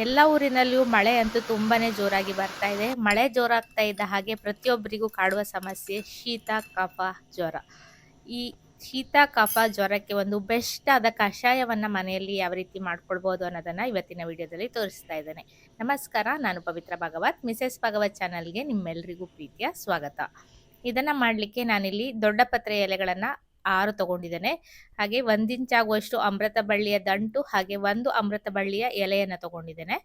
ಎಲ್ಲ ಊರಿನಲ್ಲಿಯೂ ಮಳೆ ಅಂತೂ ತುಂಬಾನೇ ಜೋರಾಗಿ ಬರ್ತಾ ಇದೆ. ಮಳೆ ಜೋರಾಗ್ತಾ ಇದ್ದ ಹಾಗೆ ಪ್ರತಿಯೊಬ್ಬರಿಗೂ ಕಾಡುವ ಸಮಸ್ಯೆ ಶೀತ, ಕಫ, ಜ್ವರ. ಈ ಶೀತ, ಕಫ, ಜ್ವರಕ್ಕೆ ಒಂದು ಬೆಸ್ಟ್ ಆದ ಕಷಾಯವನ್ನ ಮನೆಯಲ್ಲಿ ಯಾವ ರೀತಿ ಮಾಡ್ಕೊಳ್ಬಹುದು ಅನ್ನೋದನ್ನ ಇವತ್ತಿನ ವಿಡಿಯೋದಲ್ಲಿ ತೋರಿಸ್ತಾ ಇದ್ದೇನೆ. ನಮಸ್ಕಾರ, ನಾನು ಪವಿತ್ರ ಭಾಗವತ್. ಮಿಸೆಸ್ ಭಾಗವತ್ ಚಾನಲ್ಗೆ ನಿಮ್ಮೆಲ್ಲರಿಗೂ ಪ್ರೀತಿಯ ಸ್ವಾಗತ. ಇದನ್ನ ಮಾಡ್ಲಿಕ್ಕೆ ನಾನಿಲ್ಲಿ ದೊಡ್ಡ ಪತ್ರೆ ಎಲೆಗಳನ್ನ 6 ತಗೊಂಡಿದ್ದೇನೆ. ಹಾಗೆ 1 ಇಂಚ್ ಆಗುವಷ್ಟು ಅಮೃತ ಬಳ್ಳಿಯ ದಂಟು, ಹಾಗೆ 1 ಅಮೃತ ಬಳ್ಳಿಯ ಎಲೆಯನ್ನ ತಗೊಂಡಿದ್ದೇನೆ.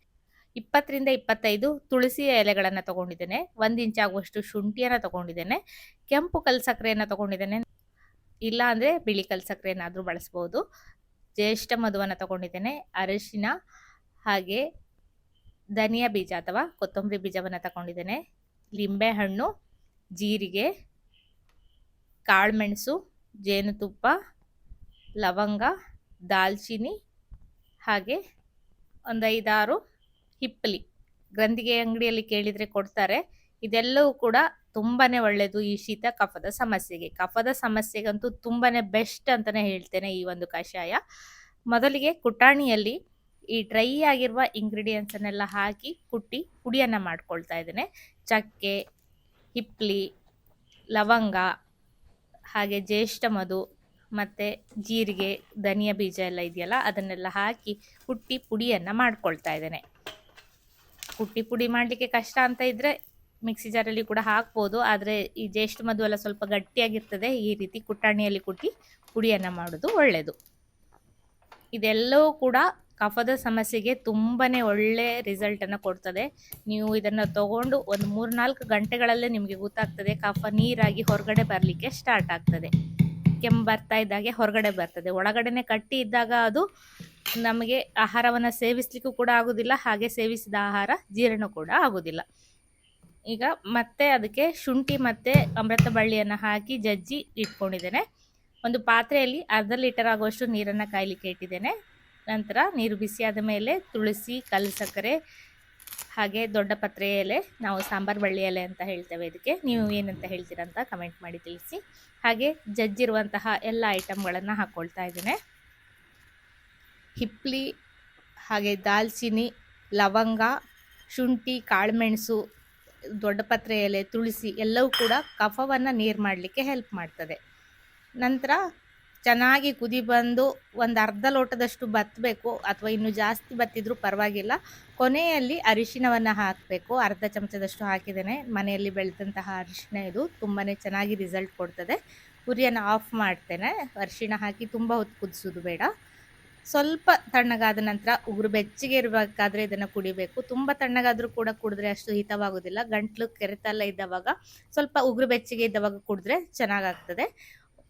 20 ರಿಂದ 25 ತುಳಸಿಯ ಎಲೆಗಳನ್ನ ತಗೊಂಡಿದ್ದೇನೆ. 1 ಇಂಚ್ ಆಗುವಷ್ಟು ಶುಂಠಿಯನ್ನ ತಗೊಂಡಿದ್ದೇನೆ. ಕೆಂಪು ಕಲ್ಸಕ್ರೆಯನ್ನ ತಗೊಂಡಿದ್ದೇನೆ, ಇಲ್ಲ ಅಂದ್ರೆ ಬಿಳಿ ಕಲ್ಸಕ್ರೆಯನ್ನಾದ್ರೂ ಬಳಸಬಹುದು. ಜ್ಯೇಷ್ಠ ಮಧುವನ್ನ ತಗೊಂಡಿದ್ದೇನೆ. ಅರಿಶಿನ, ಹಾಗೆ ಧನಿಯಾ ಬೀಜ ಅಥವಾ ಕೊತ್ತಂಬರಿ ಬೀಜವನ್ನ ತಗೊಂಡಿದ್ದೇನೆ. ಲಿಂಬೆ ಹಣ್ಣು, ಜೀರಿಗೆ, ಕಾಳುಮೆಣಸು, ಜೇನುತುಪ್ಪ, ಲವಂಗ, ದಾಲ್ಚಿನ್ನಿ, ಹಾಗೆ ಒಂದು 5-6 ಹಿಪ್ಪಲಿ. ಗಂಧಿಗೆ ಅಂಗಡಿಯಲ್ಲಿ ಕೇಳಿದರೆ ಕೊಡ್ತಾರೆ. ಇದೆಲ್ಲವೂ ಕೂಡ ತುಂಬಾನೇ ಒಳ್ಳೆಯದು ಈ ಶೀತ ಕಫದ ಸಮಸ್ಯೆಗೆ. ಕಫದ ಸಮಸ್ಯೆಗಂತೂ ತುಂಬಾನೇ ಬೆಸ್ಟ್ ಅಂತಾನೆ ಹೇಳ್ತೇನೆ ಈ ಒಂದು ಕಷಾಯ. ಮೊದಲಿಗೆ ಕುಟಾಣಿಯಲ್ಲಿ ಈ ಡ್ರೈ ಆಗಿರುವ ಇಂಗ್ರೀಡಿಯೆಂಟ್ಸ್ ಅನ್ನೆಲ್ಲ ಹಾಕಿ ಕುಟ್ಟಿ ಪುಡಿಯನ್ನ ಮಾಡ್ಕೊಳ್ತಾ ಇದ್ದೇನೆ. ಚಕ್ಕೆ, ಹಿಪ್ಪಲಿ, ಲವಂಗ, ಹಾಗೆ ಜ್ಯೇಷ್ಠ ಮಧು, ಮತ್ತು ಜೀರಿಗೆ, ಧನಿಯಾ ಬೀಜ ಎಲ್ಲ ಇದೆಯಲ್ಲ ಅದನ್ನೆಲ್ಲ ಹಾಕಿ ಕುಟ್ಟಿ ಪುಡಿಯನ್ನು ಮಾಡ್ಕೊಳ್ತಾ ಇದ್ದೇನೆ. ಕುಟ್ಟಿ ಪುಡಿ ಮಾಡಲಿಕ್ಕೆ ಕಷ್ಟ ಅಂತ ಇದ್ದರೆ ಮಿಕ್ಸಿ ಜಾರಲ್ಲಿ ಕೂಡ ಹಾಕ್ಬೋದು, ಆದರೆ ಈ ಜ್ಯೇಷ್ಠ ಮಧು ಎಲ್ಲ ಸ್ವಲ್ಪ ಗಟ್ಟಿಯಾಗಿರ್ತದೆ. ಈ ರೀತಿ ಕುಟ್ಟಾಣಿಯಲ್ಲಿ ಕುಟ್ಟಿ ಪುಡಿಯನ್ನು ಮಾಡೋದು ಒಳ್ಳೆಯದು. ಇದೆಲ್ಲವೂ ಕೂಡ ಕಫದ ಸಮಸ್ಯೆಗೆ ತುಂಬಾ ಒಳ್ಳೆ ರಿಸಲ್ಟನ್ನು ಕೊಡ್ತದೆ. ನೀವು ಇದನ್ನು ತಗೊಂಡು ಒಂದು 3-4 ಗಂಟೆಗಳಲ್ಲೇ ನಿಮಗೆ ಗೊತ್ತಾಗ್ತದೆ ಕಫ ನೀರಾಗಿ ಹೊರಗಡೆ ಬರಲಿಕ್ಕೆ ಸ್ಟಾರ್ಟ್ ಆಗ್ತದೆ. ಕೆಮ್ಮು ಬರ್ತಾ ಇದ್ದಾಗೆ ಹೊರಗಡೆ ಬರ್ತದೆ. ಒಳಗಡೆನೆ ಕಟ್ಟಿ ಇದ್ದಾಗ ಅದು ನಮಗೆ ಆಹಾರವನ್ನು ಸೇವಿಸಲಿಕ್ಕೂ ಕೂಡ ಆಗೋದಿಲ್ಲ, ಹಾಗೆ ಸೇವಿಸಿದ ಆಹಾರ ಜೀರ್ಣ ಕೂಡ ಆಗೋದಿಲ್ಲ. ಈಗ ಮತ್ತೆ ಅದಕ್ಕೆ ಶುಂಠಿ ಮತ್ತು ಅಮೃತ ಬಳ್ಳಿಯನ್ನು ಹಾಕಿ ಜಜ್ಜಿ ಇಟ್ಕೊಂಡಿದ್ದೇನೆ. ಒಂದು ಪಾತ್ರೆಯಲ್ಲಿ 1/2 ಲೀಟರ್ ಆಗುವಷ್ಟು ನೀರನ್ನು ಕಾಯಲಿಕ್ಕೆ ಇಟ್ಟಿದ್ದೇನೆ. ನಂತರ ನೀರು ಬಿಸಿಯಾದ ಮೇಲೆ ತುಳಸಿ, ಕಲ್ಸಕ್ಕರೆ, ಹಾಗೆ ದೊಡ್ಡ ಪತ್ರೆ ಎಲೆ, ನಾವು ಸಾಂಬಾರು ಬಳ್ಳಿ ಎಲೆ ಅಂತ ಹೇಳ್ತೇವೆ ಇದಕ್ಕೆ, ನೀವು ಏನಂತ ಹೇಳ್ತೀರಾ ಅಂತ ಕಮೆಂಟ್ ಮಾಡಿ ತಿಳಿಸಿ. ಹಾಗೆ ಜಜ್ಜಿರುವಂತಹ ಎಲ್ಲ ಐಟಮ್ಗಳನ್ನು ಹಾಕ್ಕೊಳ್ತಾ ಇದ್ದೇನೆ. ಹಿಪ್ಪಲಿ, ಹಾಗೆ ದಾಲ್ಚಿನ್ನಿ, ಲವಂಗ, ಶುಂಠಿ, ಕಾಳುಮೆಣಸು, ದೊಡ್ಡ ಪತ್ರೆ ಎಲೆ, ತುಳಸಿ ಎಲ್ಲವೂ ಕೂಡ ಕಫವನ್ನು ನೀರು ಮಾಡಲಿಕ್ಕೆ ಹೆಲ್ಪ್ ಮಾಡ್ತದೆ. ನಂತರ ಚೆನ್ನಾಗಿ ಕುದಿ ಬಂದು ಒಂದು ಅರ್ಧ ಲೋಟದಷ್ಟು ಬತ್ತಬೇಕು, ಅಥವಾ ಇನ್ನೂ ಜಾಸ್ತಿ ಬತ್ತಿದ್ರೂ ಪರವಾಗಿಲ್ಲ. ಕೊನೆಯಲ್ಲಿ ಅರಿಶಿನವನ್ನು ಹಾಕಬೇಕು. ಅರ್ಧ ಚಮಚದಷ್ಟು ಹಾಕಿದ್ದೇನೆ. ಮನೆಯಲ್ಲಿ ಬೆಳೆದಂತಹ ಅರಿಶಿನ ಇದು ತುಂಬಾ ಚೆನ್ನಾಗಿ ರಿಸಲ್ಟ್ ಕೊಡ್ತದೆ. ಉರಿಯನ್ನು ಆಫ್ ಮಾಡ್ತೇನೆ. ಅರಿಶಿನ ಹಾಕಿ ತುಂಬ ಹೊತ್ತು ಕುದಿಸೋದು ಬೇಡ. ಸ್ವಲ್ಪ ತಣ್ಣಗಾದ ನಂತರ ಉಗುರು ಬೆಚ್ಚಗೆ ಇರಬೇಕಾದ್ರೆ ಇದನ್ನು ಕುಡಿಬೇಕು. ತುಂಬ ತಣ್ಣಗಾದರೂ ಕೂಡ ಕುಡಿದ್ರೆ ಅಷ್ಟು ಹಿತವಾಗೋದಿಲ್ಲ. ಗಂಟ್ಲು ಕೆರೆತಲ್ಲ ಇದ್ದವಾಗ ಸ್ವಲ್ಪ ಉಗುರು ಬೆಚ್ಚಗೆ ಇದ್ದವಾಗ ಕುಡಿದ್ರೆ ಚೆನ್ನಾಗಾಗ್ತದೆ.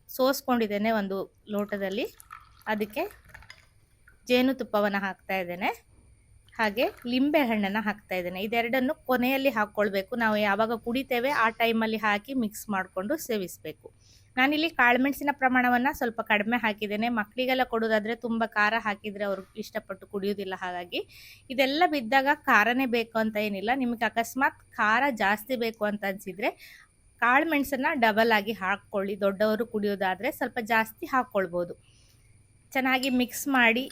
ಸೋಸ್ಕೊಂಡಿದ್ದೇನೆ ಒಂದು ಲೋಟದಲ್ಲಿ. ಅದಕ್ಕೆ ಜೇನುತುಪ್ಪವನ್ನು ಹಾಕ್ತಾ ಇದ್ದೇನೆ, ಹಾಗೆ ಲಿಂಬೆ ಹಣ್ಣನ್ನು ಹಾಕ್ತಾ ಇದ್ದೇನೆ. ಇದೆರಡನ್ನು ಕೊನೆಯಲ್ಲಿ ಹಾಕ್ಕೊಳ್ಬೇಕು. ನಾವು ಯಾವಾಗ ಕುಡಿತೇವೆ ಆ ಟೈಮಲ್ಲಿ ಹಾಕಿ ಮಿಕ್ಸ್ ಮಾಡಿಕೊಂಡು ಸೇವಿಸಬೇಕು. ನಾನಿಲ್ಲಿ ಕಾಳುಮೆಣಸಿನ ಪ್ರಮಾಣವನ್ನು ಸ್ವಲ್ಪ ಕಡಿಮೆ ಹಾಕಿದ್ದೇನೆ. ಮಕ್ಕಳಿಗೆಲ್ಲ ಕೊಡೋದಾದರೆ ತುಂಬ ಖಾರ ಹಾಕಿದರೆ ಅವರು ಇಷ್ಟಪಟ್ಟು ಕುಡಿಯೋದಿಲ್ಲ. ಹಾಗಾಗಿ ಇದೆಲ್ಲ ಬಿದ್ದಾಗ ಖಾರನೇ ಬೇಕು ಅಂತ ಏನಿಲ್ಲ. ನಿಮಗೆ ಅಕಸ್ಮಾತ್ ಖಾರ ಜಾಸ್ತಿ ಬೇಕು ಅಂತ ಅನಿಸಿದರೆ ಕಾಳುಮೆಣಸನ್ನು ಡಬಲ್ ಆಗಿ ಹಾಕ್ಕೊಳ್ಳಿ. ದೊಡ್ಡವರು ಕುಡಿಯೋದಾದರೆ ಸ್ವಲ್ಪ ಜಾಸ್ತಿ ಹಾಕ್ಕೊಳ್ಬೋದು. ಚೆನ್ನಾಗಿ ಮಿಕ್ಸ್ ಮಾಡಿ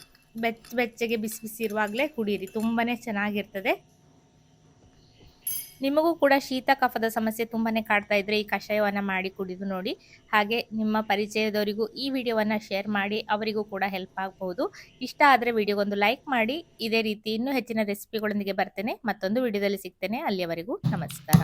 ಬೆಚ್ಚಗೆ ಬಿಸಿ ಬಿಸಿ ಇರುವಾಗಲೇ ಕುಡೀರಿ, ತುಂಬಾ ಚೆನ್ನಾಗಿರ್ತದೆ. ನಿಮಗೂ ಕೂಡ ಶೀತ ಕಫದ ಸಮಸ್ಯೆ ತುಂಬಾ ಕಾಡ್ತಾ ಇದ್ದರೆ ಈ ಕಷಾಯವನ್ನು ಮಾಡಿ ಕುಡಿದು ನೋಡಿ. ಹಾಗೆ ನಿಮ್ಮ ಪರಿಚಯದವರಿಗೂ ಈ ವಿಡಿಯೋವನ್ನು ಶೇರ್ ಮಾಡಿ, ಅವರಿಗೂ ಕೂಡ ಹೆಲ್ಪ್ ಆಗಬಹುದು. ಇಷ್ಟ ಆದರೆ ವಿಡಿಯೋಗೊಂದು ಲೈಕ್ ಮಾಡಿ. ಇದೇ ರೀತಿ ಇನ್ನೂ ಹೆಚ್ಚಿನ ರೆಸಿಪಿಗಳೊಂದಿಗೆ ಬರ್ತೇನೆ. ಮತ್ತೊಂದು ವಿಡಿಯೋದಲ್ಲಿ ಸಿಗ್ತೇನೆ. ಅಲ್ಲಿಯವರೆಗೂ ನಮಸ್ಕಾರ.